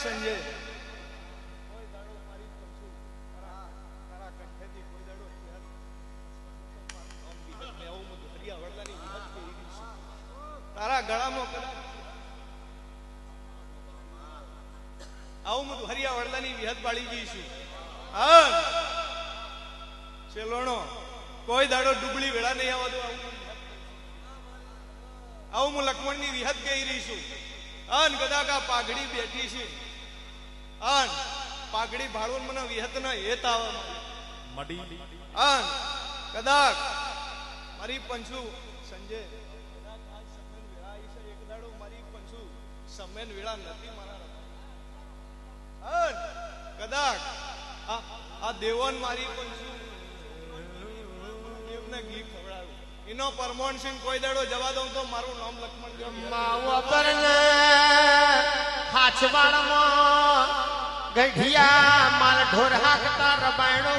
સંજય તારા ગળામાં કદાચ આવું હું હરિયા વડલાની વિહત બાળી જઈશું. હા ચેલોણો કોઈ દાડો ડુબળી વેળા નહીં આવતું. આવું હું લક્ષ્મણની વિહત કહી રહી છું. અન કદાચ આ પાઘડી બેઠી છે અન પાઘડી ભાળવું મને વિહત ના હેત આવે મડી અન કદાચ મારી પંચુ સંજય એક દાડો મારી પંચુ સમેન વેળા નથી મારા કદાચ આ દેવન મારી પંચુ દેવને ઘી ખવડાવ્યું એનો પરમોણ સિંહ કોઈ દાડો જવા દઉં તો મારું નામ લક્ષ્મણ હાચવાડમાં ગઢિયા માલ ઢોર હાકતા રબાયણો